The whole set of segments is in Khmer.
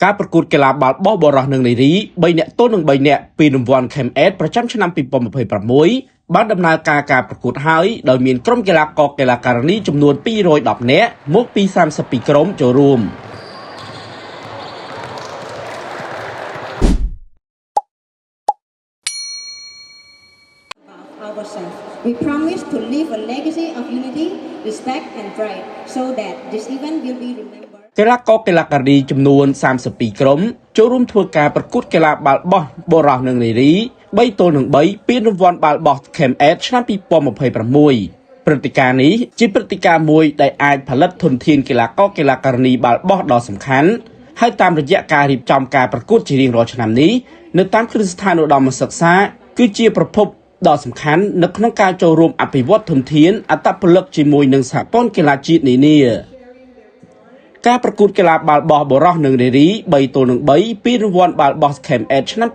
ការប្រកួតកីឡាបាល់បោះបុរសនិងនារី3នាក់ទល់នឹង3នាក់ពីរង្វាន់ KMS ប្រចាំឆ្នាំ2026បានដំណើរការប្រកួតហើយដោយមានក្រុមកីឡាករកីឡាការិនីចំនួន210នាក់មកពី32ក្រុមចូលរួម We promise to leave a legacy of unity, respect and pride so that this event will be remembered. កីឡាករកីឡាការីចំនួន32ក្រុមចូលរួមធ្វើការប្រកួតកីឡាបាល់បោះបុរសនិងនារី3ទល់នឹង3ពានរង្វាន់បាល់បោះ KMS ឆ្នាំ2026 ព្រឹត្តិការណ៍នេះជាព្រឹត្តិការណ៍មួយដែលអាចផលិតធនធានកីឡាករកីឡាការិនីបាល់បោះដ៏សំខាន់ហើយតាមរយៈការរៀបចំការប្រកួតជារៀងរាល់ឆ្នាំនេះនៅតាមគ្រឹះស្ថានឧត្តមសិក្សាគឺជាប្រភពដ៏សំខាន់នៅក្នុងការចូលរួមអភិវឌ្ឍធនធានអត្តពលិកជាមួយនឹងសហព័ន្ធកីឡាជាតិនានាការប្រកួតកីឡាបាល់បោះបុរសនិងនារី3ទល់នឹង3ពីរង្វាន់បាល់បោះ KMS ឆ្នាំ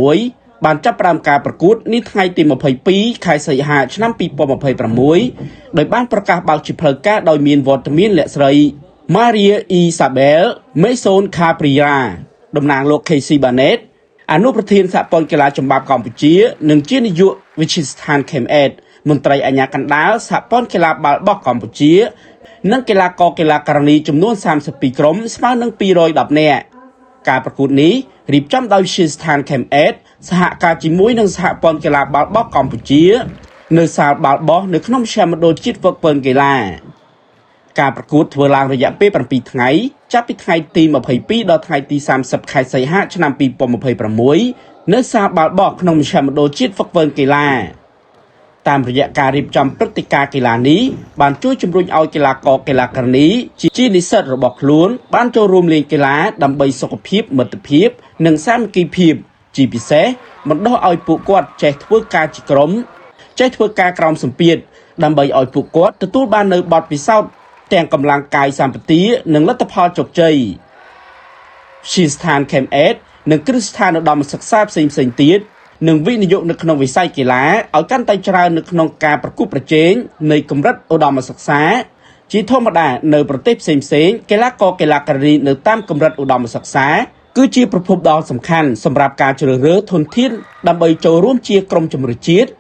2026បានចាប់ផ្ដើមការប្រកួតនេះថ្ងៃទី22ខែសីហាឆ្នាំ2026ដោយបានប្រកាសបើកជាផ្លូវការដោយមានវត្តមានអ្នកស្រី Maria Isabel Mason Cabrera តំណាងលោក KC Barnett អនុប្រធានសហព័ន្ធកីឡាចម្បាប់កម្ពុជានិងជានាយកវិទ្យាស្ថាន KMS មន្ត្រីអាជ្ញាកណ្ដាលសហព័ន្ធកីឡាបាល់បោះកម្ពុជានិងកីឡាករកីឡាការិនីចំនួន32ក្រុមស្មើនឹង210នាក់ការប្រកួតនេះរៀបចំដោយវិទ្យាស្ថាន KMS សហការជាមួយនឹងសហព័ន្ធកីឡាបាល់បោះកម្ពុជានៅសាលបាល់បោះនៅក្នុងមជ្ឈមណ្ឌលជាតិហ្វឹកហ្វឺនកីឡាការប្រកួតធ្វើឡើងរយៈពេល7ថ្ងៃចាប់ពីថ្ងៃទី22ដល់ថ្ងៃទី30ខែសីហាឆ្នាំ2026នៅសាលបាល់បោះក្នុងមជ្ឈមណ្ឌលជាតិហ្វឹកហ្វឺនកីឡាតាមរយៈការរៀបចំព្រឹត្តិការណ៍កីឡានេះបានជួយជំរុញឲ្យកីឡាករកីឡាការិនីជានិស្សិតរបស់ខ្លួនបានចូលរួមលេងកីឡាដើម្បីសុខភាពមិត្តភាពនិងសាមគ្គីភាពជាពិសេសបណ្ដុះឲ្យពួកគាត់ចេះធ្វើការជាក្រុមចេះធ្វើការក្រោមសម្ពាធដើម្បីឲ្យពួកគាត់ទទួលបាននូវបទពិសោធន៍ទាំងកម្លាំងកាយសម្បទានិងលទ្ធផលជោគជ័យវិទ្យាស្ថាន KMS និងគ្រឹះស្ថានឧត្តមសិក្សាផ្សេងៗទៀតនឹងវិនិយោគនៅក្នុងវិស័យកីឡាឲ្យកាន់តែច្រើននៅក្នុងការប្រកួតប្រជែងនៃកម្រិតឧត្តមសិក្សាជាធម្មតានៅប្រទេសផ្សេងៗកីឡាករកីឡាការិនីនៅតាមកម្រិតឧត្តមសិក្សាគឺជាប្រភពដ៏សំខាន់សម្រាប់ការជ្រើសរើសធនធានដើម្បីចូលរួមជាក្រុមជម្រើសជាតិ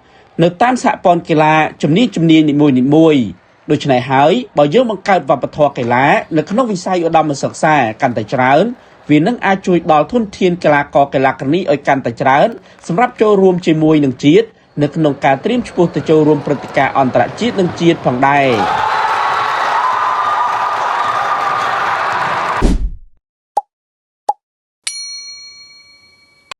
នៅតាមសហព័ន្ធកីឡាជំនាញនីមួយៗដូច្នេះហើយបើយើងបង្កើតវប្បធម៌កីឡានៅក្នុងវិស័យឧត្តមសិក្សាកាន់តែច្រើនវានឹងអាចជួយដល់ធនធានកីឡាករកីឡាការិនីឲ្យកាន់តែច្រើនសម្រាប់ចូលរួមជាមួយនឹងជាតិនៅក្នុងការត្រៀមឆ្ពោះទៅចូលរួមព្រឹត្តិការណ៍អន្តរជាតិនិងជាតិផងដែរ